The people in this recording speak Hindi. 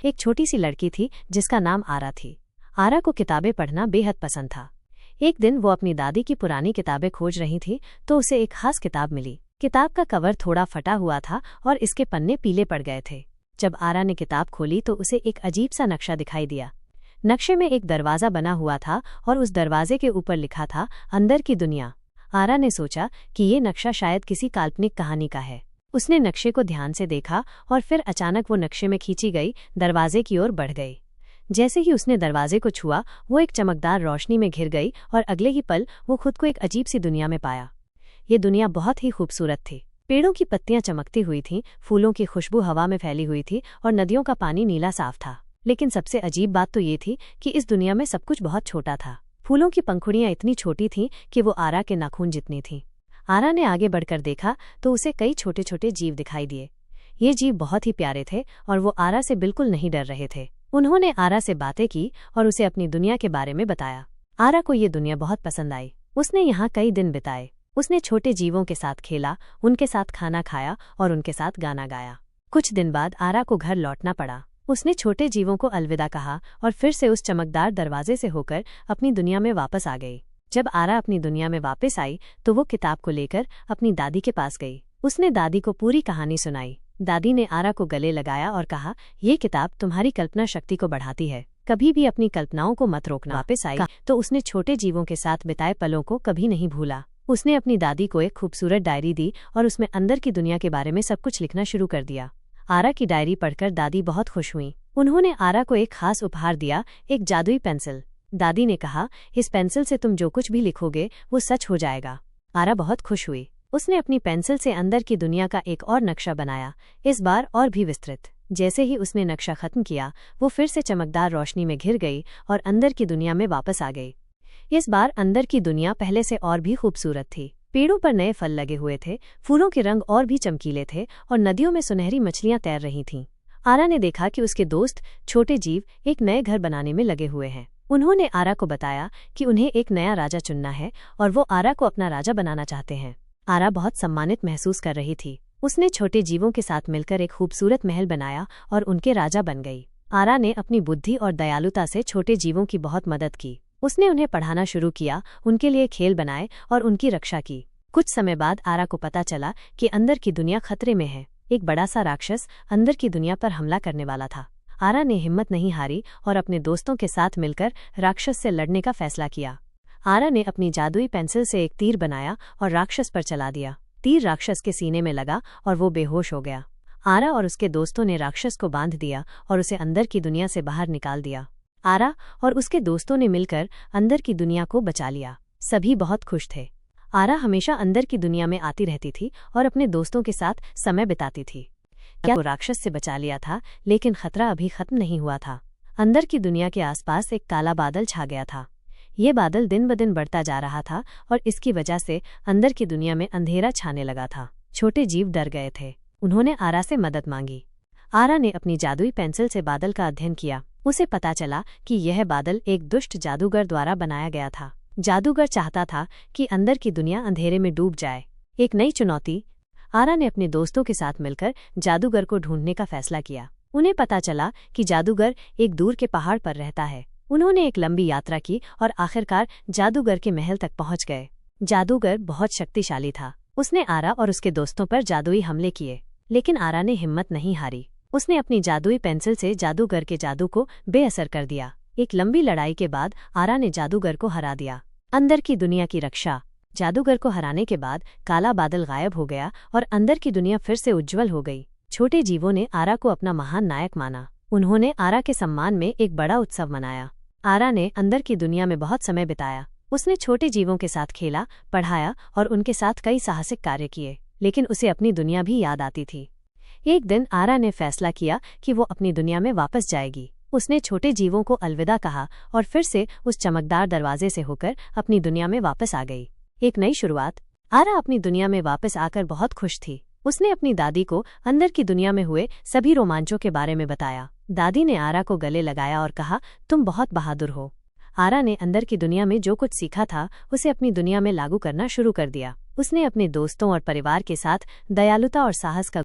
एक छोटी सी लड़की थी जिसका नाम आरा थी। आरा को किताबें पढ़ना बेहद पसंद था। एक दिन वो अपनी दादी की पुरानी किताबें खोज रही थी तो उसे एक खास किताब मिली। किताब का कवर थोड़ा फटा हुआ था और इसके पन्ने पीले पड़ गए थे। जब आरा ने किताब खोली तो उसे एक अजीब सा नक्शा दिखाई दिया। नक्शे में एक दरवाज़ा बना हुआ था और उस दरवाजे के ऊपर लिखा था अंदर की दुनिया। आरा ने सोचा कि ये नक्शा शायद किसी काल्पनिक कहानी का है। उसने नक्शे को ध्यान से देखा और फिर अचानक वो नक्शे में खींची गई दरवाजे की ओर बढ़ गई। जैसे ही उसने दरवाजे को छुआ वो एक चमकदार रोशनी में घिर गई और अगले ही पल वो खुद को एक अजीब सी दुनिया में पाया। ये दुनिया बहुत ही खूबसूरत थी। पेड़ों की पत्तियां चमकती हुई थीं, फूलों की खुशबू हवा में फैली हुई थी और नदियों का पानी नीला साफ था। लेकिन सबसे अजीब बात तो ये थी कि इस दुनिया में सब कुछ बहुत छोटा था। फूलों की पंखुड़ियां इतनी छोटी थीं कि वो आरा के नाखून जितनी थीं। आरा ने आगे बढ़कर देखा तो उसे कई छोटे छोटे जीव दिखाई दिए। ये जीव बहुत ही प्यारे थे और वो आरा से बिल्कुल नहीं डर रहे थे। उन्होंने आरा से बातें की और उसे अपनी दुनिया के बारे में बताया। आरा को ये दुनिया बहुत पसंद आई। उसने यहाँ कई दिन बिताए। उसने छोटे जीवों के साथ खेला, उनके साथ खाना खाया और उनके साथ गाना गाया। कुछ दिन बाद आरा को घर लौटना पड़ा। उसने छोटे जीवों को अलविदा कहा और फिर से उस चमकदार दरवाजे से होकर अपनी दुनिया में वापस आ गई। जब आरा अपनी दुनिया में वापस आई तो वो किताब को लेकर अपनी दादी के पास गई। उसने दादी को पूरी कहानी सुनाई। दादी ने आरा को गले लगाया और कहा, ये किताब तुम्हारी कल्पना शक्ति को बढ़ाती है, कभी भी अपनी कल्पनाओं को मत रोकना। वापस आई तो उसने छोटे जीवों के साथ बिताए पलों को कभी नहीं भूला। उसने अपनी दादी को एक खूबसूरत डायरी दी और उसमें अंदर की दुनिया के बारे में सब कुछ लिखना शुरू कर दिया। आरा की डायरी पढ़कर दादी बहुत खुश हुई। उन्होंने आरा को एक खास उपहार दिया, एक जादुई पेंसिल। दादी ने कहा, इस पेंसिल से तुम जो कुछ भी लिखोगे वो सच हो जाएगा। आरा बहुत खुश हुई। उसने अपनी पेंसिल से अंदर की दुनिया का एक और नक्शा बनाया, इस बार और भी विस्तृत। जैसे ही उसने नक्शा खत्म किया वो फिर से चमकदार रोशनी में घिर गई और अंदर की दुनिया में वापस आ गई। इस बार अंदर की दुनिया पहले से और भी खूबसूरत थी। पेड़ों पर नए फल लगे हुए थे, फूलों के रंग और भी चमकीले थे और नदियों में सुनहरी मछलियां तैर रही थीं। आरा ने देखा कि उसके दोस्त छोटे जीव एक नए घर बनाने में लगे हुए हैं। उन्होंने आरा को बताया कि उन्हें एक नया राजा चुनना है और वो आरा को अपना राजा बनाना चाहते हैं। आरा बहुत सम्मानित महसूस कर रही थी। उसने छोटे जीवों के साथ मिलकर एक खूबसूरत महल बनाया और उनके राजा बन गई। आरा ने अपनी बुद्धि और दयालुता से छोटे जीवों की बहुत मदद की। उसने उन्हें पढ़ाना शुरू किया, उनके लिए खेल बनाए और उनकी रक्षा की। कुछ समय बाद आरा को पता चला कि अंदर की दुनिया खतरे में है। एक बड़ा सा राक्षस अंदर की दुनिया पर हमला करने वाला था। आरा ने हिम्मत नहीं हारी और अपने दोस्तों के साथ मिलकर राक्षस से लड़ने का फैसला किया। आरा ने अपनी जादुई पेंसिल से एक तीर बनाया और राक्षस पर चला दिया। तीर राक्षस के सीने में लगा और वो बेहोश हो गया। आरा और उसके दोस्तों ने राक्षस को बांध दिया और उसे अंदर की दुनिया से बाहर निकाल दिया। आरा और उसके दोस्तों ने मिलकर अंदर की दुनिया को बचा लिया। सभी बहुत खुश थे। आरा हमेशा अंदर की दुनिया में आती रहती थी और अपने दोस्तों के साथ समय बिताती थी। क्या वो राक्षस से बचा लिया था, लेकिन खतरा अभी खत्म नहीं हुआ था। अंदर की दुनिया के आसपास एक काला बादल छा गया था। ये बादल दिन ब दिन बढ़ता जा रहा था और इसकी वजह से अंदर की दुनिया में अंधेरा छाने लगा था। छोटे जीव डर गए थे। उन्होंने आरा से मदद मांगी। आरा ने अपनी जादुई पेंसिल से बादल का अध्ययन किया। उसे पता चला कि यह बादल एक दुष्ट जादूगर द्वारा बनाया गया था। जादूगर चाहता था कि अंदर की दुनिया अंधेरे में डूब जाए। एक नई चुनौती। आरा ने अपने दोस्तों के साथ मिलकर जादूगर को ढूंढने का फैसला किया। उन्हें पता चला कि जादूगर एक दूर के पहाड़ पर रहता है। उन्होंने एक लंबी यात्रा की और आखिरकार जादूगर के महल तक पहुंच गए। जादूगर बहुत शक्तिशाली था। उसने आरा और उसके दोस्तों पर जादुई हमले किए, लेकिन आरा ने हिम्मत नहीं हारी। उसने अपनी जादुई पेंसिल से जादूगर के जादू को बेअसर कर दिया। एक लंबी लड़ाई के बाद आरा ने जादूगर को हरा दिया। अंदर की दुनिया की रक्षा। जादूगर को हराने के बाद काला बादल गायब हो गया और अंदर की दुनिया फिर से उज्जवल हो गई। छोटे जीवों ने आरा को अपना महान नायक माना। उन्होंने आरा के सम्मान में एक बड़ा उत्सव मनाया। आरा ने अंदर की दुनिया में बहुत समय बिताया। उसने छोटे जीवों के साथ खेला, पढ़ाया और उनके साथ कई साहसिक कार्य किए, लेकिन उसे अपनी दुनिया भी याद आती थी। एक दिन आरा ने फैसला किया कि वो अपनी दुनिया में वापस जाएगी। उसने छोटे जीवों को अलविदा कहा और फिर से उस चमकदार दरवाजे से होकर अपनी दुनिया में वापस आ गई। एक नई शुरुआत। आरा अपनी दुनिया में वापस आकर बहुत खुश थी। उसने अपनी दादी को अंदर की दुनिया में हुए सभी रोमांचों के बारे में बताया। दादी ने आरा को गले लगाया और कहा, तुम बहुत बहादुर हो। आरा ने अंदर की दुनिया में जो कुछ सीखा था उसे अपनी दुनिया में लागू करना शुरू कर दिया। उसने अपने दोस्तों और परिवार के साथ दयालुता और साहस का